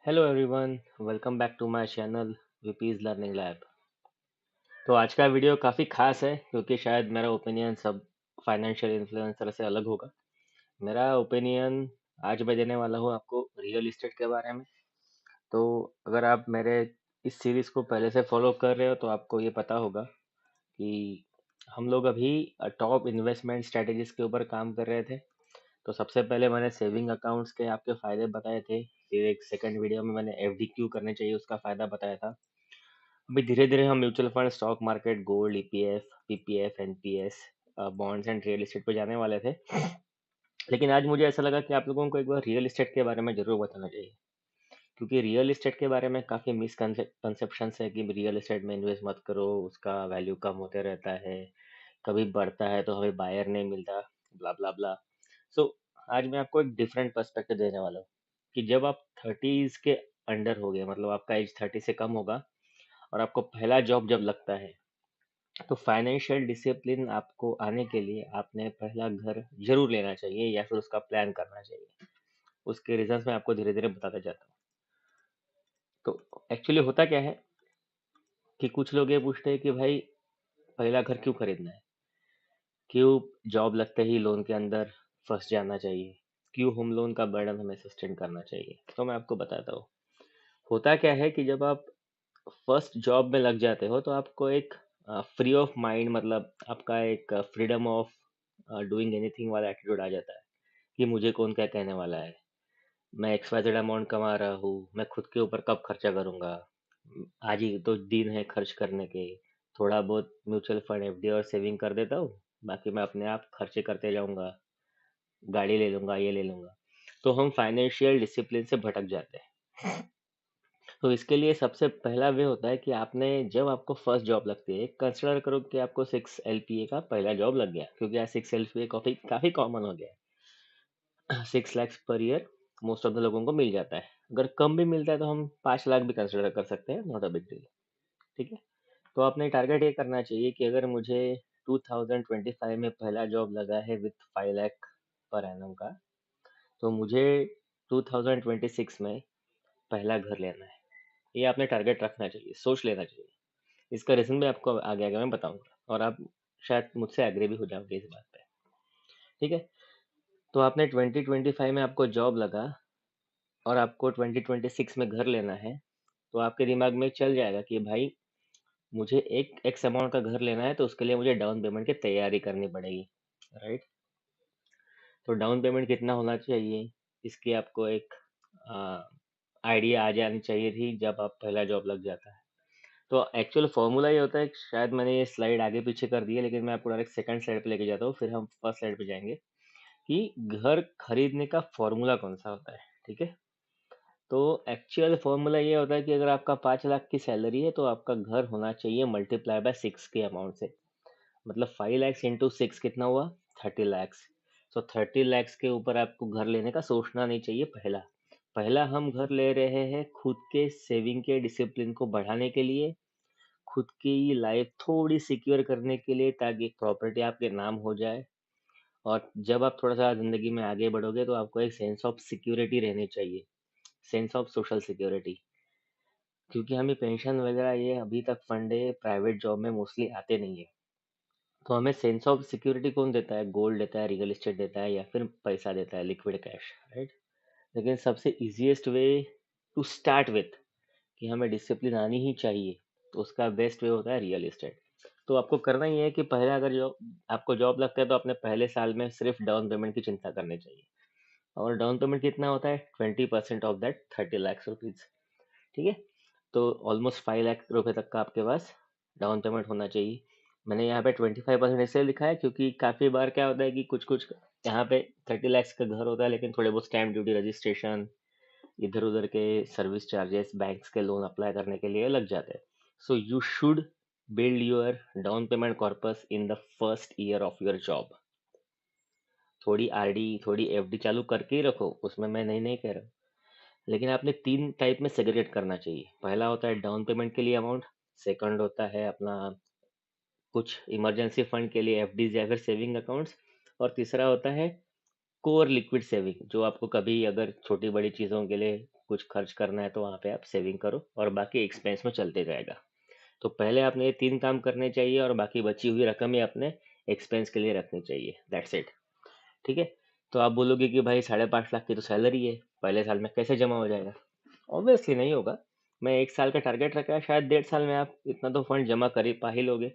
Hello everyone, welcome back to my channel विपीज learning lab. तो आज का वीडियो काफ़ी खास है क्योंकि शायद मेरा ओपिनियन सब फाइनेंशियल इन्फ्लुएंसर से अलग होगा। मेरा ओपिनियन आज मैं देने वाला हूँ आपको रियल इस्टेट के बारे में। तो अगर आप मेरे इस सीरीज़ को पहले से फॉलो कर रहे हो तो आपको ये पता होगा कि हम लोग अभी टॉप इन्वेस्टमेंट स्ट्रेटेजीज के ऊपर काम कर रहे थे। तो सबसे पहले मैंने सेविंग अकाउंट्स के आपके फ़ायदे बताए थे। फिर एक सेकंड वीडियो में मैंने एफडी क्यों करने चाहिए उसका फ़ायदा बताया था। अभी धीरे धीरे हम mutual fund, stock market, gold, EPF, PPF, NPS, bonds and real estate पे जाने वाले थे। लेकिन आज मुझे ऐसा लगा कि आप लोगों को एक बार रियल एस्टेट के बारे में जरूर बताना चाहिए, क्योंकि रियल एस्टेट के बारे में काफ़ी मिसकंसेप्शंस है कि रियल एस्टेट में इन्वेस्ट मत करो, उसका वैल्यू कम होते रहता है, कभी बढ़ता है तो हमें बायर नहीं मिलता, ब्ला ब्ला ब्ला। सो आज मैं आपको एक डिफरेंट पर्सपेक्टिव देने वाला हूँ कि जब आप थर्टीज के अंडर हो गए, मतलब आपका एज 30 से कम होगा और आपको पहला जॉब जब लगता है, तो फाइनेंशियल डिसिप्लिन आपको आने के लिए आपने पहला घर जरूर लेना चाहिए या फिर उसका प्लान करना चाहिए। उसके रीजंस मैं आपको धीरे धीरे बताता जाता हूँ। तो एक्चुअली होता क्या है कि कुछ लोग ये पूछते हैं कि भाई पहला घर क्यों खरीदना है, क्यों जॉब लगते ही लोन के अंदर फंस जाना चाहिए, क्यों होम लोन का बर्डन हमें सस्टेन करना चाहिए। तो मैं आपको बताता हूँ। होता क्या है कि जब आप फर्स्ट जॉब में लग जाते हो तो आपको एक फ्री ऑफ माइंड, मतलब आपका एक फ्रीडम ऑफ डूइंग एनीथिंग वाला एटीट्यूड आ जाता है कि मुझे कौन क्या कहने वाला है, मैं एक्सवाइजेड अमाउंट कमा रहा हूँ, मैं खुद के ऊपर कब खर्चा करूंगा, आज ही तो दिन है खर्च करने के, थोड़ा बहुत म्यूचुअल फंड, एफडी और सेविंग कर देता हूँ, बाकी मैं अपने आप खर्चे करते जाऊंगा, गाड़ी ले लूंगा, ये ले लूंगा। तो हम फाइनेंशियल डिसिप्लिन से भटक जाते हैं। तो इसके लिए सबसे पहला वे होता है कि आपने, जब आपको फर्स्ट जॉब लगती है, कंसिडर करो कि आपको 6 LPA का पहला जॉब लग गया, क्योंकि आज 6 LPA काफी काफी कॉमन हो गया है। 6 lakh per year most of the लोगों को मिल जाता है। अगर कम भी मिलता है तो हम 5 लाख भी कंसिडर कर सकते हैं, नॉट अ बिग डील। ठीक है। तो आपने टारगेट ये करना चाहिए कि अगर मुझे 2025 में पहला जॉब लगा है विथ 5 लाख पर एनम का, तो मुझे 2026 में पहला घर लेना है। ये आपने टारगेट रखना चाहिए, सोच लेना चाहिए। इसका रीजन भी आपको आगे आगे मैं बताऊंगा और आप शायद मुझसे एग्री भी हो जाओगे इस बात पे। ठीक है। तो आपने 2025 में आपको जॉब लगा और आपको 2026 में घर लेना है, तो आपके दिमाग में चल जाएगा कि भाई मुझे एक एक्स अमाउंट का घर लेना है, तो उसके लिए मुझे डाउन पेमेंट की तैयारी करनी पड़ेगी। राइट। तो डाउन पेमेंट कितना होना चाहिए, इसकी आपको एक आइडिया आ जानी चाहिए थी जब आप पहला जॉब लग जाता है। तो एक्चुअल फॉर्मूला ये होता है, शायद मैंने ये स्लाइड आगे पीछे कर दी है, लेकिन मैं आपको डायरेक्ट सेकंड स्लाइड पे लेके जाता हूँ, फिर हम फर्स्ट स्लाइड पे जाएंगे कि घर खरीदने का फॉर्मूला कौन सा होता है। ठीक है। तो एक्चुअल फॉर्मूला ये होता है कि अगर आपका 5 लाख की सैलरी है तो आपका घर होना चाहिए मल्टीप्लाई बाय 6 के अमाउंट से। मतलब 5 लैक्स इंटू 6 कितना हुआ, 30 लैक्स। तो 30 लैक्स के ऊपर आपको घर लेने का सोचना नहीं चाहिए। पहला पहला हम घर ले रहे हैं खुद के सेविंग के डिसिप्लिन को बढ़ाने के लिए, खुद की लाइफ थोड़ी सिक्योर करने के लिए, ताकि प्रॉपर्टी आपके नाम हो जाए। और जब आप थोड़ा सा जिंदगी में आगे बढ़ोगे तो आपको एक सेंस ऑफ सिक्योरिटी रहनी चाहिए, सेंस ऑफ सोशल सिक्योरिटी। क्योंकि हमें पेंशन वगैरह ये अभी तक फंडे प्राइवेट जॉब में मोस्टली आते नहीं है। तो हमें सेंस ऑफ सिक्योरिटी कौन देता है, गोल्ड देता है, रियल एस्टेट देता है, या फिर पैसा देता है, लिक्विड कैश। राइट। लेकिन सबसे easiest way to start with कि हमें डिसिप्लिन आनी ही चाहिए, तो उसका बेस्ट वे होता है रियल एस्टेट। तो आपको करना ही है कि पहले अगर आपको जॉब लगता है तो अपने पहले साल में सिर्फ डाउन पेमेंट की चिंता करनी चाहिए। और डाउन पेमेंट कितना होता है, 20% ऑफ दैट 30 लाख रुपीज। ठीक है। तो ऑलमोस्ट 5 लाख रुपए तक का आपके पास डाउन पेमेंट होना चाहिए। मैंने यहाँ पे 25% इसलिए लिखा है क्योंकि काफ़ी बार क्या होता है कि कुछ कुछ यहाँ पे 30 लैक्स का घर होता है, लेकिन थोड़े बहुत स्टैम्प ड्यूटी, रजिस्ट्रेशन, इधर उधर के सर्विस चार्जेस, बैंक्स के लोन अप्लाई करने के लिए लग जाते हैं। So you should build your down payment corpus in the first year of your job. थोड़ी आरडी, थोड़ी एफडी चालू करके ही रखो, उसमें मैं नहीं कह रहा। लेकिन आपने 3 टाइप में सेग्रीगेट करना चाहिए। पहला होता है डाउन पेमेंट के लिए अमाउंट, सेकंड होता है अपना कुछ इमरजेंसी फंड के लिए एफडीज या फिर सेविंग अकाउंट्स, और तीसरा होता है कोर लिक्विड सेविंग, जो आपको कभी अगर छोटी बड़ी चीज़ों के लिए कुछ खर्च करना है तो वहाँ पे आप सेविंग करो और बाकी एक्सपेंस में चलते जाएगा। तो पहले आपने ये 3 काम करने चाहिए और बाकी बची हुई रकम ही अपने एक्सपेंस के लिए रखनी चाहिए। That's it. ठीक है? तो आप बोलोगे कि भाई 5.5 लाख की तो सैलरी है, पहले साल में कैसे जमा हो जाएगा? ऑब्वियसली नहीं होगा। मैं 1 साल का टारगेट रखा है, शायद 1.5 साल में आप इतना तो फंड जमा कर ही पा ही लोगे,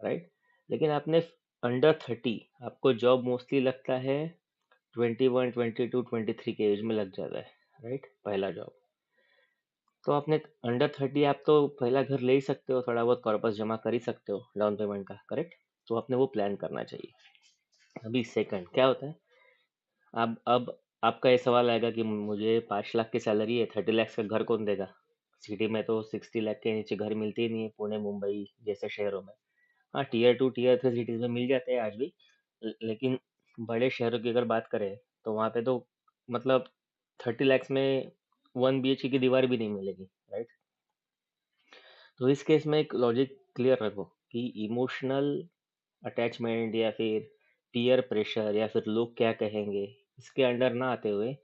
राइट? लेकिन आपने अंडर 30, आपको जॉब मोस्टली लगता है 21, 22, 23 के एज में लग जाता है, राइट? पहला जॉब। तो आपने अंडर 30, आप तो पहला घर ले ही सकते हो, थोड़ा बहुत कॉर्पस जमा कर ही सकते हो डाउन पेमेंट का, करेक्ट? तो आपने वो प्लान करना चाहिए। अभी सेकंड क्या होता है, अब आपका ये सवाल आएगा कि मुझे 5 लाख की सैलरी है, 30 लाख का घर कौन देगा? सिटी में तो 60 लाख के नीचे घर मिलते ही नहीं है, पुणे मुंबई जैसे शहरों में। हाँ, टीयर 2 टीयर 3 सिटीज में मिल जाते हैं आज भी। लेकिन बड़े शहरों की अगर बात करें तो वहाँ पे तो मतलब 30 लाख में 1 BHK की दीवार भी नहीं मिलेगी, राइट? तो इस केस में एक लॉजिक क्लियर रखो कि इमोशनल अटैचमेंट या फिर पीयर प्रेशर या फिर लोग क्या कहेंगे, इसके अंडर ना आते हुए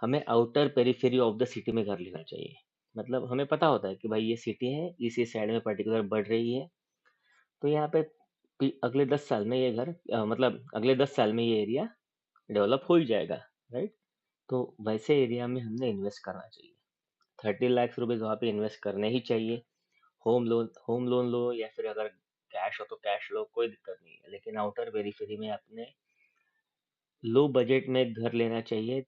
हमें outer periphery of the city में घर लेना चाहिए। मतलब हमें पता होता है कि भाई ये सिटी है, इसी साइड में पर्टिकुलर बढ़ रही है, तो यहाँ पे अगले 10 साल में ये घर मतलब अगले 10 साल में ये एरिया डेवलप हो ही जाएगा, राइट? तो वैसे एरिया में हमने इन्वेस्ट करना चाहिए। 30 लाख रुपीज वहाँ पे इन्वेस्ट करने ही चाहिए। होम लोन लो या फिर अगर कैश हो तो कैश लो, कोई दिक्कत नहीं है, लेकिन आउटर पेरिफेरी में अपने लो बजट में एक घर लेना चाहिए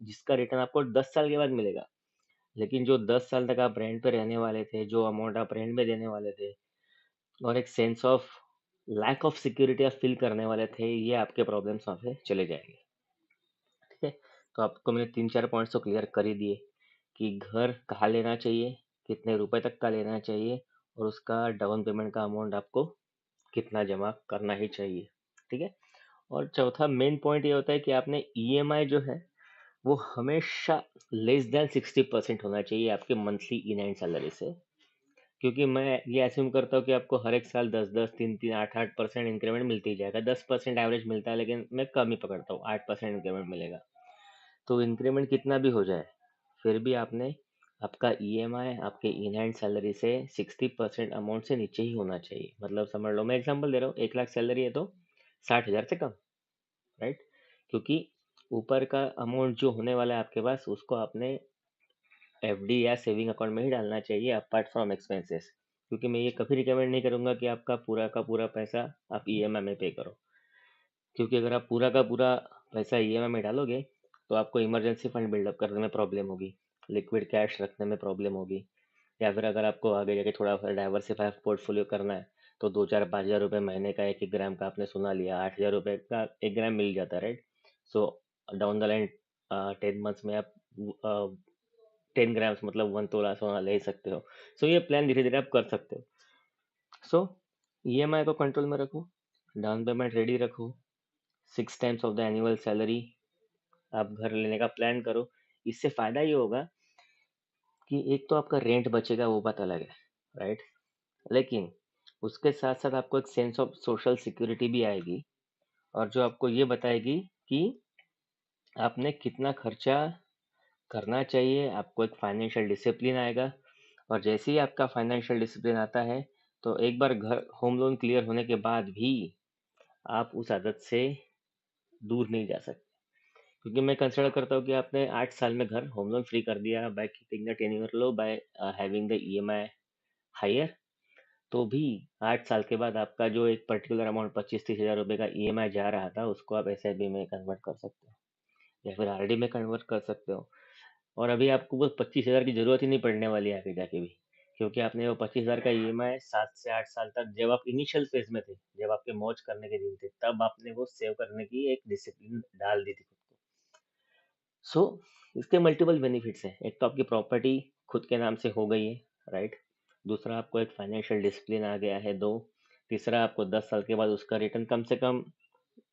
जिसका रिटर्न आपको 10 साल के बाद मिलेगा। लेकिन जो 10 साल तक आप रेंट पे रहने वाले थे, जो अमाउंट आप रेंट में देने वाले थे और एक sense of lack of security आप फील करने वाले थे, ये आपके प्रॉब्लम्स वहाँ पे चले जाएंगे। ठीक है? तो आपको मैंने 3-4 पॉइंट्स तो क्लियर कर ही दिए कि घर कहाँ लेना चाहिए, कितने रुपए तक का लेना चाहिए और उसका डाउन पेमेंट का अमाउंट आपको कितना जमा करना ही चाहिए। ठीक है? और चौथा मेन पॉइंट ये होता है कि आपने ईएमआई जो है वो हमेशा लेस देन 60% होना चाहिए आपके मंथली इन हैंड सैलरी से। क्योंकि मैं ये एज्यूम करता हूँ कि आपको हर एक साल 10-10, 3-3, 8-8% इंक्रीमेंट मिलती ही जाएगा। 10% एवरेज मिलता है, लेकिन मैं कम ही पकड़ता हूँ, 8% इंक्रीमेंट मिलेगा। तो इंक्रीमेंट कितना भी हो जाए, फिर भी आपने आपका ईएमआई आपके इन हैंड सैलरी से 60% अमाउंट से नीचे ही होना चाहिए। मतलब समझ लो, मैं एग्जांपल दे रहा हूँ, 1 लाख सैलरी है तो 60,000 से कम, राइट? क्योंकि ऊपर का अमाउंट जो होने वाला है आपके पास, उसको आपने एफडी या सेविंग अकाउंट में ही डालना चाहिए अपार्ट फ्रॉम एक्सपेंसेस। क्योंकि मैं ये कभी रिकमेंड नहीं करूंगा कि आपका पूरा का पूरा पैसा आप ईएमआई में पे करो। क्योंकि अगर आप पूरा का पूरा पैसा ईएमआई में डालोगे तो आपको इमरजेंसी फंड बिल्डअप करने में प्रॉब्लम होगी, लिक्विड कैश रखने में प्रॉब्लम होगी, या फिर अगर आपको आगे जाके थोड़ा सा डाइवर्सिफाई पोर्टफोलियो करना है तो 2-4-5 हज़ार रुपये महीने का 1-1 ग्राम का आपने सुना लिया, 8 हज़ार रुपये का 1 ग्राम मिल जाता है, right? So down the line 10 months में आप 10 ग्राम्स मतलब 1 तोला सोना ले सकते हो। सो ये प्लान धीरे धीरे आप कर सकते हो। सो ईएमआई को कंट्रोल में रखो, डाउन पेमेंट रेडी रखो, 6 times of the annual salary आप घर लेने का प्लान करो। इससे फायदा ये होगा कि एक तो आपका रेंट बचेगा, वो बात अलग है, राइट? लेकिन उसके साथ साथ आपको एक सेंस ऑफ सोशल सिक्योरिटी भी आएगी, और जो आपको ये बताएगी कि आपने कितना खर्चा करना चाहिए। आपको एक फाइनेंशियल डिसिप्लिन आएगा, और जैसे ही आपका फाइनेंशियल डिसिप्लिन आता है तो एक बार घर होम लोन क्लियर होने के बाद भी आप उस आदत से दूर नहीं जा सकते। क्योंकि मैं कंसिडर करता हूँ कि आपने 8 साल में घर होम लोन फ्री कर दिया by keeping the tenure low, by having the EMI higher, तो भी 8 साल के बाद आपका जो एक पर्टिकुलर अमाउंट 25-30 हज़ार रुपये का ईएमआई जा रहा था, उसको आप एसआईपी में कन्वर्ट कर सकते हो या फिर आरडी में कन्वर्ट कर सकते हो। और अभी आपको वो 25 हज़ार की जरूरत ही नहीं पड़ने वाली है आगे जाके भी, क्योंकि आपने वो 25 हज़ार का ईएमआई 7 से 8 साल तक, जब आप इनिशियल फेज में थे, जब आपके मौज करने के दिन थे, तब आपने वो सेव करने की एक डिसिप्लिन डाल दी थी खुद को। सो इसके मल्टीपल बेनिफिट्स हैं। एक तो आपकी प्रॉपर्टी खुद के नाम से हो गई है, राइट? दूसरा, आपको एक फाइनेंशियल डिसिप्लिन आ गया है। दो, तीसरा, आपको 10 साल के बाद उसका रिटर्न कम से कम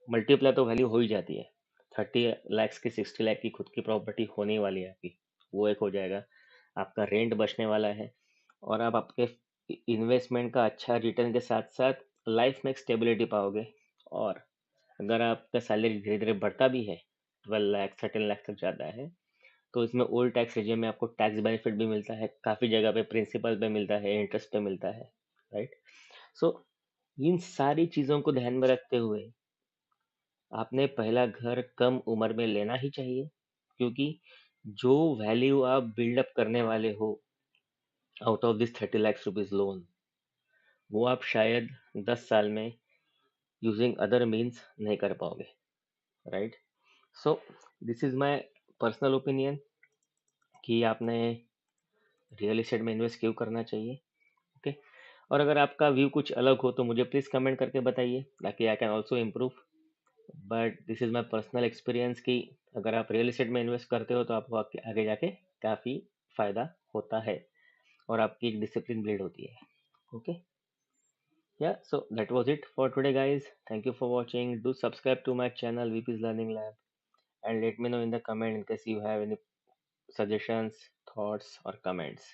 मल्टीप्लाई तो वैल्यू हो ही जाती है। 30 लैक्स की 60 लाख की खुद की प्रॉपर्टी होने वाली है आपकी, वो एक हो जाएगा। आपका रेंट बचने वाला है, और आप आपके इन्वेस्टमेंट का अच्छा रिटर्न के साथ साथ लाइफ में एक स्टेबिलिटी पाओगे। और अगर आपका सैलरी धीरे धीरे बढ़ता भी है, 12 लाख 13 लाख तक जाता है, तो इसमें ओल्ड टैक्स रेजिम में आपको टैक्स बेनिफिट भी मिलता है, काफ़ी जगह पे प्रिंसिपल पे मिलता है, इंटरेस्ट पे मिलता है, राइट। सो इन सारी चीज़ों को ध्यान में रखते हुए आपने पहला घर कम उम्र में लेना ही चाहिए, क्योंकि जो वैल्यू आप बिल्डअप करने वाले हो out of this 30 lakh rupees loan, वो आप शायद 10 साल में यूजिंग अदर मीन्स नहीं कर पाओगे, right. So this is my personal opinion कि आपने रियल एस्टेट में इन्वेस्ट क्यों करना चाहिए। ओके, और अगर आपका व्यू कुछ अलग हो तो मुझे प्लीज़ कमेंट करके बताइए, ताकि I can also improve. But this is my personal experience कि अगर आप रियल एस्टेट में इन्वेस्ट करते हो तो आपको आगे जाके काफ़ी फ़ायदा होता है और आपकी एक डिसिप्लिन बिल्ड होती है। Okay, yeah, so that was it for today, guys. Thank you for watching. Do subscribe to my channel VP's Learning Lab, and let me know in the comment in case you have any suggestions, thoughts, or comments.